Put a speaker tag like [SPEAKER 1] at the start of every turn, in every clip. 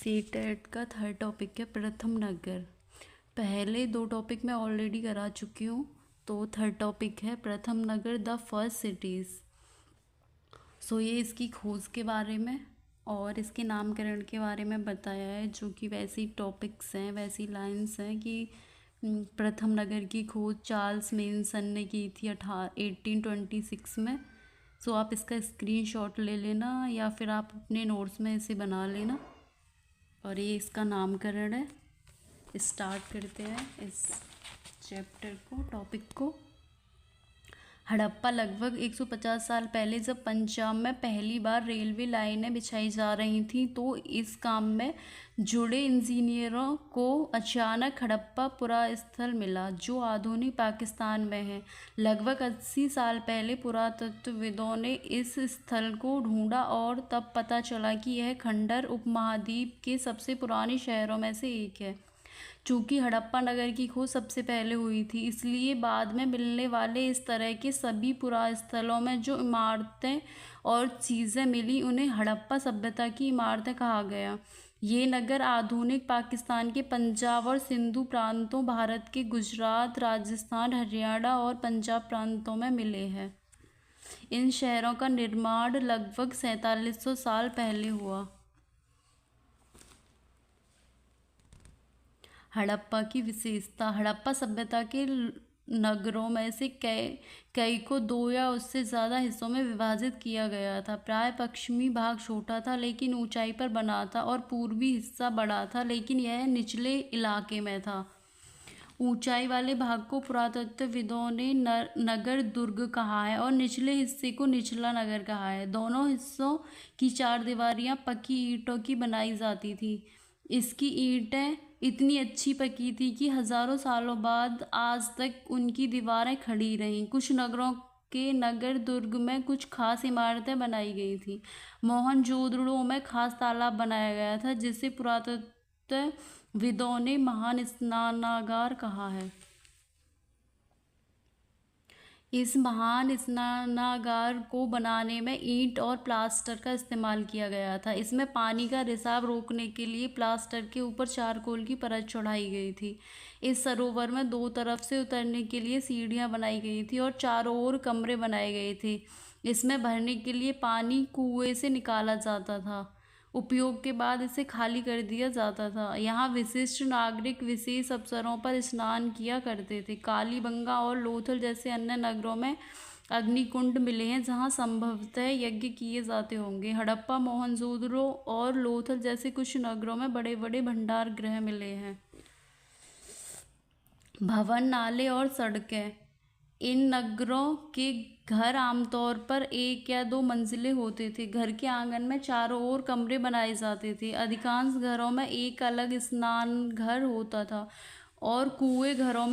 [SPEAKER 1] CTET का third topic है प्रथम नगर। पहले दो टॉपिक मैं ऑलरेडी करा चुकी हूँ, तो थर्ड टॉपिक है प्रथम नगर द फर्स्ट सिटीज़। सो ये इसकी खोज के बारे में और इसके नामकरण के बारे में बताया है, जो कि वैसी टॉपिक्स हैं, वैसी लाइंस हैं कि प्रथम नगर की खोज चार्ल्स मेंसन ने की थी 1826 में। सो आप इसका स्क्रीनशॉट ले लेना या फिर आप अपने नोट्स में इसे बना लेना। और ये इसका नामकरण है। स्टार्ट करते हैं इस चैप्टर को, टॉपिक को। हड़प्पा लगभग 150 साल पहले जब पंजाब में पहली बार रेलवे लाइनें बिछाई जा रही थीं, तो इस काम में जुड़े इंजीनियरों को अचानक हड़प्पा पुरास्थल मिला, जो आधुनिक पाकिस्तान में है। लगभग 80 साल पहले पुरातत्वविदों ने इस स्थल को ढूंढा और तब पता चला कि यह खंडर उपमहाद्वीप के सबसे पुराने शहरों में से एक है। चूँकि हड़प्पा नगर की खोज सबसे पहले हुई थी, इसलिए बाद में मिलने वाले इस तरह के सभी पुरास्थलों में जो इमारतें और चीज़ें मिली, उन्हें हड़प्पा सभ्यता की इमारतें कहा गया। ये नगर आधुनिक पाकिस्तान के पंजाब और सिंधु प्रांतों, भारत के गुजरात, राजस्थान, हरियाणा और पंजाब प्रांतों में मिले हैं। इन शहरों का निर्माण लगभग 4700 साल पहले हुआ। हड़प्पा की विशेषता। हड़प्पा सभ्यता के नगरों में से कई को दो या उससे ज़्यादा हिस्सों में विभाजित किया गया था। प्राय पश्चिमी भाग छोटा था लेकिन ऊंचाई पर बना था, और पूर्वी हिस्सा बड़ा था लेकिन यह निचले इलाके में था। ऊंचाई वाले भाग को पुरातत्वविदों ने नगर दुर्ग कहा है और निचले हिस्से को निचला नगर कहा है। दोनों हिस्सों की चारदीवारियां पक्की ईंटों की बनाई जाती थी। इसकी ईंटें इतनी अच्छी पकी थी कि हजारों सालों बाद आज तक उनकी दीवारें खड़ी रहीं। कुछ नगरों के नगर दुर्ग में कुछ खास इमारतें बनाई गई थी। मोहनजोदड़ो में खास तालाब बनाया गया था, जिसे पुरातत्वविदों ने महान स्नानागार कहा है। इस महान स्नानागार को बनाने में ईंट और प्लास्टर का इस्तेमाल किया गया था। इसमें पानी का रिसाव रोकने के लिए प्लास्टर के ऊपर चारकोल की परत चढ़ाई गई थी। इस सरोवर में दो तरफ से उतरने के लिए सीढ़ियां बनाई गई थी और चारों ओर कमरे बनाए गए थे। इसमें भरने के लिए पानी कुएं से निकाला जाता था। उपयोग के बाद इसे खाली कर दिया जाता था। यहाँ विशिष्ट नागरिक विशेष अवसरों पर स्नान किया करते थे। कालीबंगा और लोथल जैसे अन्य नगरों में अग्निकुंड मिले हैं, जहाँ संभवतः यज्ञ किए जाते होंगे। हड़प्पा, मोहनजोदड़ो और लोथल जैसे कुछ नगरों में बड़े बड़े भंडार गृह मिले हैं। भवन, नाले और सड़कें। इन नगरों के घर आमतौर पर एक या दो मंजिले होते थे। घर के आंगन में चारों ओर कमरे बनाए जाते थे। अधिकांश घरों में एक अलग स्नान घर होता था और घरों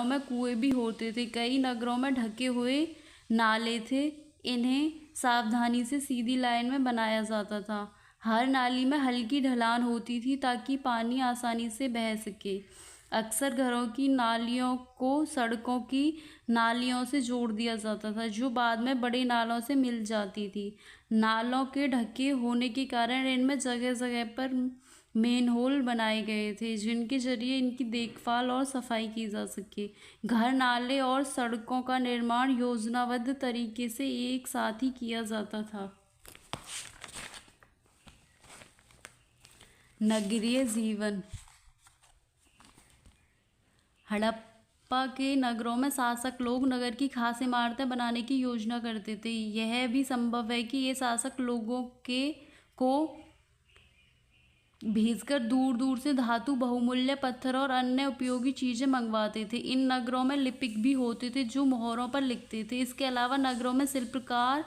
[SPEAKER 1] में कुएं भी होते थे। कई नगरों में ढके हुए नाले थे। इन्हें सावधानी से सीधी लाइन में बनाया जाता था। हर नाली में हल्की ढलान होती थी ताकि पानी आसानी से बह सके। अक्सर घरों की नालियों को सड़कों की नालियों से जोड़ दिया जाता था, जो बाद में बड़े नालों से मिल जाती थी। नालों के ढके होने के कारण इनमें जगह जगह पर मेनहोल बनाए गए थे, जिनके जरिए इनकी देखभाल और सफाई की जा सके। घर, नाले और सड़कों का निर्माण योजनाबद्ध तरीके से एक साथ ही किया जाता था। नगरीय जीवन। हड़प्पा के नगरों में शासक लोग नगर की खास इमारतें बनाने की योजना करते थे। यह भी संभव है कि ये शासक लोगों को भेजकर दूर दूर से धातु, बहुमूल्य पत्थर और अन्य उपयोगी चीजें मंगवाते थे। इन नगरों में लिपिक भी होते थे जो मोहरों पर लिखते थे। इसके अलावा नगरों में शिल्पकार,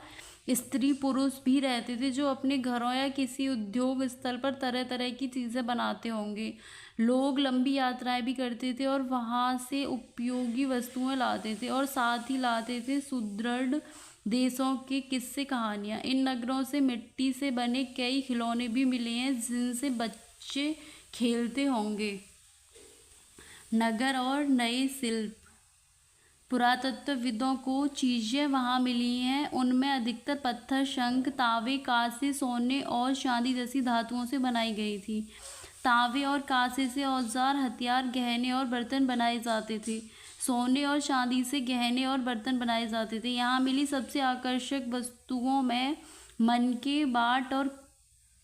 [SPEAKER 1] स्त्री पुरुष भी रहते थे जो अपने घरों या किसी उद्योग स्थल पर तरह तरह की चीज़ें बनाते होंगे। लोग लंबी यात्राएं भी करते थे और वहां से उपयोगी वस्तुएं लाते थे, और साथ ही लाते थे सुदृढ़ देशों के किस्से, कहानियाँ। इन नगरों से मिट्टी से बने कई खिलौने भी मिले हैं जिनसे बच्चे खेलते होंगे। नगर और नए शिल्प। पुरातत्वविदों को चीज़ें वहाँ मिली हैं उनमें अधिकतर पत्थर, शंख, तांबे, कांसे, सोने और चांदी जैसी धातुओं से बनाई गई थी। तांबे और कांसे से औजार, हथियार, गहने और बर्तन बनाए जाते थे। सोने और चांदी से गहने और बर्तन बनाए जाते थे। यहाँ मिली सबसे आकर्षक वस्तुओं में मनके, बाट और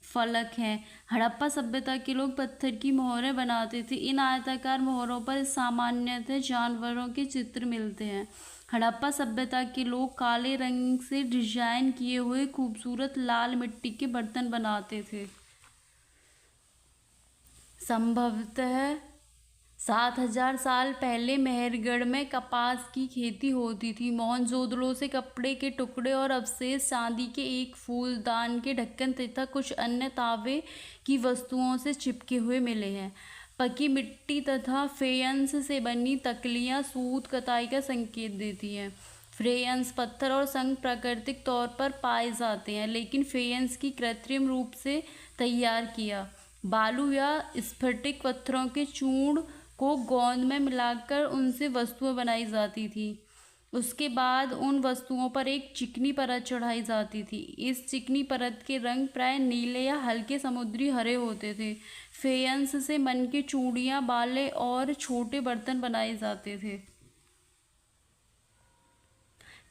[SPEAKER 1] फलक हैं। हड़प्पा सभ्यता के लोग पत्थर की मोहरें बनाते थे। इन आयताकार मोहरों पर सामान्यतः जानवरों के चित्र मिलते हैं। हड़प्पा सभ्यता के लोग काले रंग से डिजाइन किए हुए खूबसूरत लाल मिट्टी के बर्तन बनाते थे। संभवतः 7000 साल पहले मेहरगढ़ में कपास की खेती होती थी। मोहनजोदड़ो से कपड़े के टुकड़े और अवशेष चांदी के एक फूलदान के ढक्कन तथा कुछ अन्य तांबे की वस्तुओं से चिपके हुए मिले हैं। पकी मिट्टी तथा फेयंस से बनी तकलियां सूत कताई का संकेत देती हैं। फेयंस पत्थर और संग प्राकृतिक तौर पर पाए जाते हैं, लेकिन फेयंस की कृत्रिम रूप से तैयार किया बालू या स्फटिक पत्थरों के चूर्ण को गोंद में मिलाकर उनसे वस्तुएं बनाई जाती थी। उसके बाद उन वस्तुओं पर एक चिकनी परत चढ़ाई जाती थी। इस चिकनी परत के रंग प्राय नीले या हल्के समुद्री हरे होते थे। फेयंस से मन के चूड़ियाँ, बाले और छोटे बर्तन बनाए जाते थे।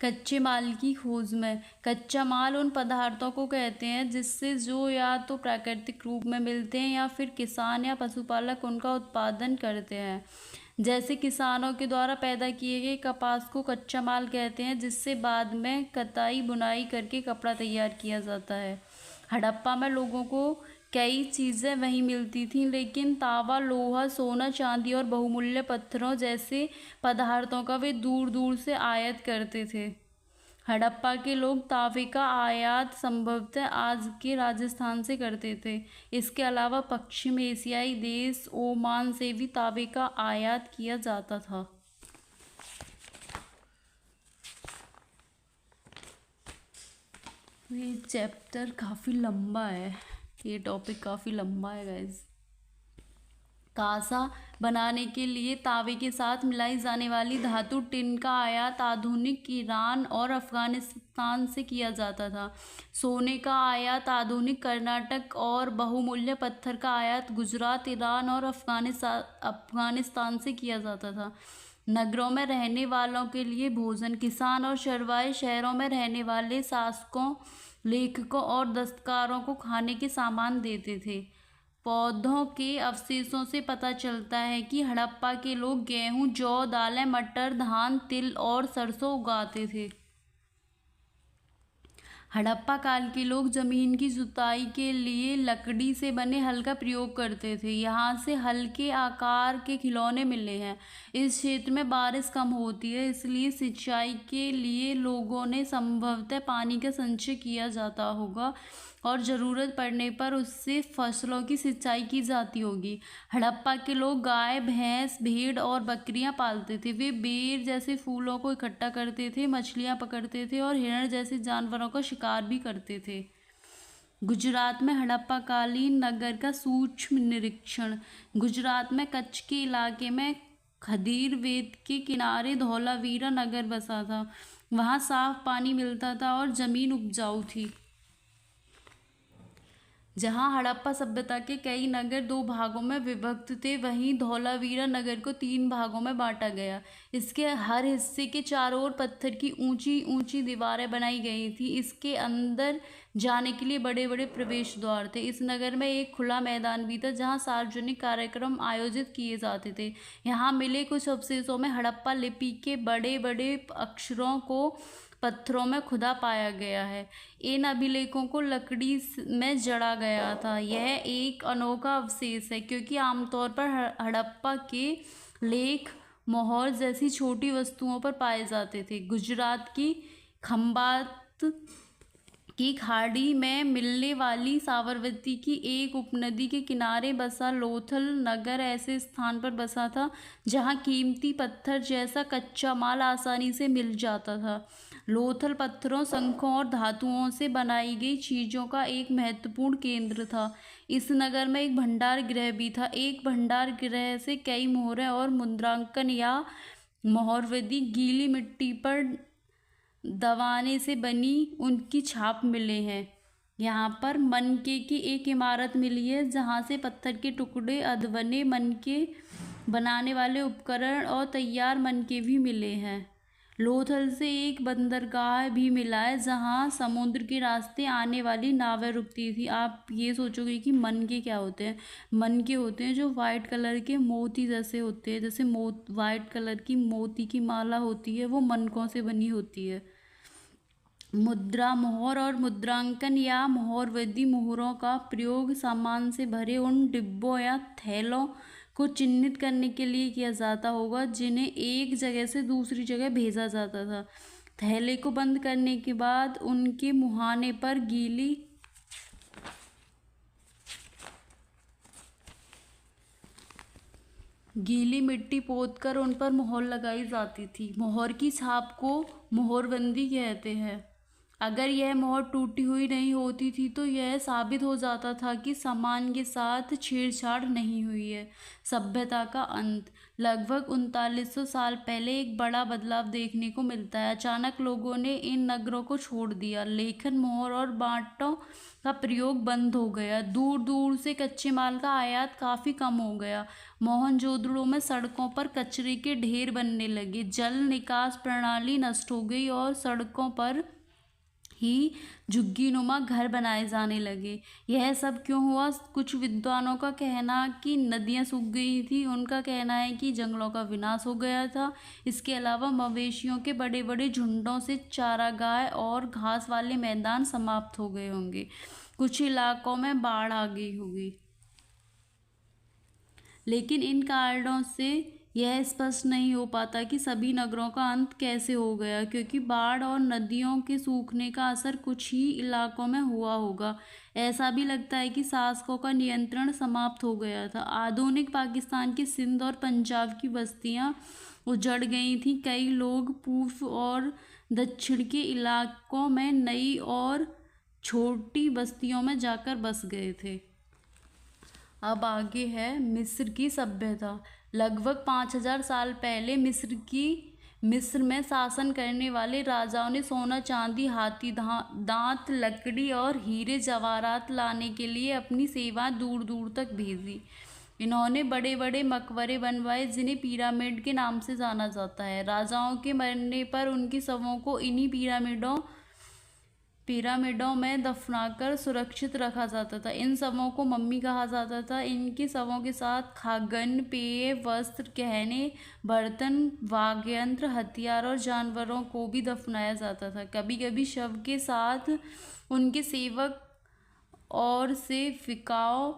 [SPEAKER 1] कच्चे माल की खोज में। कच्चा माल उन पदार्थों को कहते हैं जिससे जो या तो प्राकृतिक रूप में मिलते हैं या फिर किसान या पशुपालक उनका उत्पादन करते हैं। जैसे किसानों के द्वारा पैदा किए गए कपास को कच्चा माल कहते हैं, जिससे बाद में कताई बुनाई करके कपड़ा तैयार किया जाता है। हड़प्पा में लोगों को कई चीज़ें वहीं मिलती थीं, लेकिन तांबा, लोहा, सोना, चांदी और बहुमूल्य पत्थरों जैसे पदार्थों का वे दूर दूर से आयात करते थे। हड़प्पा के लोग तांबे का आयात संभवतः आज के राजस्थान से करते थे। इसके अलावा पश्चिम एशियाई देश ओमान से भी तांबे का आयात किया जाता था। ये चैप्टर काफ़ी लंबा है, ये टॉपिक काफ़ी लंबा है गाइस। कांसा बनाने के लिए तांबे के साथ मिलाई जाने वाली धातु टिन का आयात आधुनिक ईरान और अफगानिस्तान से किया जाता था। सोने का आयात आधुनिक कर्नाटक और बहुमूल्य पत्थर का आयात गुजरात, ईरान और अफगानिस्तान से किया जाता था। नगरों में रहने वालों के लिए भोजन। किसान और चरवाहे शहरों में रहने वाले शासकों, लेखकों और दस्तकारों को खाने के सामान देते थे। पौधों के अवशेषों से पता चलता है कि हड़प्पा के लोग गेहूं, जौ, दालें, मटर, धान, तिल और सरसों उगाते थे। हड़प्पा काल के लोग जमीन की जुताई के लिए लकड़ी से बने हल का प्रयोग करते थे। यहाँ से हल्के आकार के खिलौने मिले हैं। इस क्षेत्र में बारिश कम होती है, इसलिए सिंचाई के लिए लोगों ने संभवतः पानी का संचय किया जाता होगा और ज़रूरत पड़ने पर उससे फसलों की सिंचाई की जाती होगी। हड़प्पा के लोग गाय, भैंस, भेड़ और बकरियां पालते थे। वे बेर जैसे फूलों को इकट्ठा करते थे, मछलियां पकड़ते थे और हिरण जैसे जानवरों का शिकार भी करते थे। गुजरात में हड़प्पा कालीन नगर का सूक्ष्म निरीक्षण। गुजरात में कच्छ के इलाके में खदीर वेद के किनारे धौलावीरा नगर बसा था। वहाँ साफ पानी मिलता था और ज़मीन उपजाऊ थी। जहाँ हड़प्पा सभ्यता के कई नगर 2 भागों में विभक्त थे, वहीं धौलावीरा नगर को 3 भागों में बांटा गया। इसके हर हिस्से के चारों ओर पत्थर की ऊंची ऊंची दीवारें बनाई गई थी। इसके अंदर जाने के लिए बड़े बड़े प्रवेश द्वार थे। इस नगर में एक खुला मैदान भी था जहाँ सार्वजनिक कार्यक्रम आयोजित किए जाते थे। यहाँ मिले कुछ अवशेषों में हड़प्पा लिपि के बड़े बड़े अक्षरों को पत्थरों में खुदा पाया गया है। इन अभिलेखों को लकड़ी में जड़ा गया था। यह एक अनोखा अवशेष है क्योंकि आमतौर पर हड़प्पा के लेख मोहर जैसी छोटी वस्तुओं पर पाए जाते थे। गुजरात की खंबात की खाड़ी में मिलने वाली साबरमती की एक उपनदी के किनारे बसा लोथल नगर ऐसे स्थान पर बसा था जहां कीमती पत्थर जैसा कच्चा माल आसानी से मिल जाता था। लोथल पत्थरों, शंखों और धातुओं से बनाई गई चीज़ों का एक महत्वपूर्ण केंद्र था। इस नगर में एक भंडार गृह भी था। एक भंडार गृह से कई मोहरें और मुद्रांकन या मोहरवती गीली मिट्टी पर दबाने से बनी उनकी छाप मिले हैं। यहाँ पर मनके की एक इमारत मिली है जहाँ से पत्थर के टुकड़े, अधबने मनके बनाने वाले उपकरण और तैयार मनके भी मिले हैं। लोथल से एक बंदरगाह भी मिला है जहाँ समुद्र के रास्ते आने वाली नावें रुकती थी। आप ये सोचोगे कि मनके क्या होते हैं। मनके होते हैं जो वाइट कलर के मोती जैसे होते हैं, जैसे वाइट कलर की मोती की माला होती है, वो मनकों से बनी होती है। मुद्रा मोहर और मुद्रांकन या मोहरवती मोहरों का प्रयोग सामान से भरे उन डिब्बों या थैलों को चिन्हित करने के लिए किया जाता होगा जिन्हें एक जगह से दूसरी जगह भेजा जाता था। थैले को बंद करने के बाद उनके मुहाने पर गीली मिट्टी पोतकर उन पर मोहर लगाई जाती थी। मोहर की छाप को मोहरबंदी कहते हैं। अगर यह मोहर टूटी हुई नहीं होती थी तो यह साबित हो जाता था कि सामान के साथ छेड़छाड़ नहीं हुई है। सभ्यता का अंत। लगभग 3900 साल पहले एक बड़ा बदलाव देखने को मिलता है। अचानक लोगों ने इन नगरों को छोड़ दिया। लेखन, मोहर और बांटों का प्रयोग बंद हो गया। दूर दूर से कच्चे माल का आयात काफ़ी कम हो गया। मोहनजोदड़ो में सड़कों पर कचरे के ढेर बनने लगे। जल निकास प्रणाली नष्ट हो गई और सड़कों पर ही झुग्गीनुमा घर बनाए जाने लगे। यह सब क्यों हुआ? कुछ विद्वानों का कहना कि नदियां सूख गई थी, उनका कहना है कि जंगलों का विनाश हो गया था। इसके अलावा मवेशियों के बड़े बड़े झुंडों से चारागाह और घास वाले मैदान समाप्त हो गए होंगे। कुछ इलाकों में बाढ़ आ गई होगी। लेकिन इन कारणों से यह स्पष्ट नहीं हो पाता कि सभी नगरों का अंत कैसे हो गया, क्योंकि बाढ़ और नदियों के सूखने का असर कुछ ही इलाकों में हुआ होगा। ऐसा भी लगता है कि शासकों का नियंत्रण समाप्त हो गया था। आधुनिक पाकिस्तान की सिंध और पंजाब की बस्तियां उजड़ गई थीं। कई लोग पूर्व और दक्षिण के इलाकों में नई और छोटी बस्तियों में जाकर बस गए थे। अब आगे है मिस्र की सभ्यता। लगभग 5000 साल पहले मिस्र में शासन करने वाले राजाओं ने सोना, चांदी, हाथी दांत, लकड़ी और हीरे जवाहरात लाने के लिए अपनी सेवाएं दूर दूर तक भेजी। इन्होंने बड़े बड़े मकबरे बनवाए जिन्हें पिरामिड के नाम से जाना जाता है। राजाओं के मरने पर उनके शवों को इन्हीं पिरामिडों में दफनाकर सुरक्षित रखा जाता था। इन शवों को मम्मी कहा जाता था। इनके शवों के साथ खाद्यान्न, पेय, वस्त्र, गहने, बर्तन, वाद्ययंत्र, हथियार और जानवरों को भी दफनाया जाता था। कभी कभी शव के साथ उनके सेवक और सेविकाओं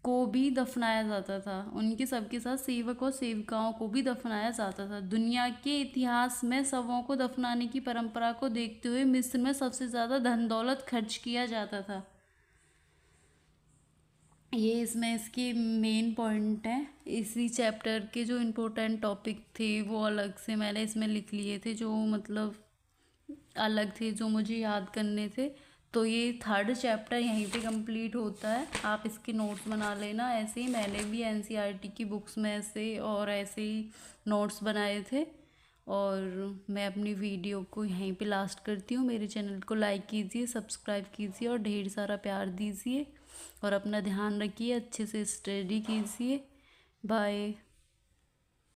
[SPEAKER 1] को भी दफनाया जाता था। उनके सबके साथ सेवक और सेविकाओं को भी दफनाया जाता था। दुनिया के इतिहास में शवों को दफनाने की परंपरा को देखते हुए मिस्र में सबसे ज़्यादा धन दौलत खर्च किया जाता था। ये इसमें इसके मेन पॉइंट हैं। इसी चैप्टर के जो इम्पोर्टेंट टॉपिक थे वो अलग से मैंने इसमें लिख लिए थे, जो मतलब अलग थे, जो मुझे याद करने थे। तो ये 3rd चैप्टर यहीं पे कंप्लीट होता है। आप इसके नोट्स बना लेना। ऐसे ही मैंने भी एनसीईआरटी की बुक्स में ऐसे ही नोट्स बनाए थे। और मैं अपनी वीडियो को यहीं पे लास्ट करती हूँ। मेरे चैनल को लाइक कीजिए, सब्सक्राइब कीजिए और ढेर सारा प्यार दीजिए। और अपना ध्यान रखिए, अच्छे से स्टडी कीजिए। बाय।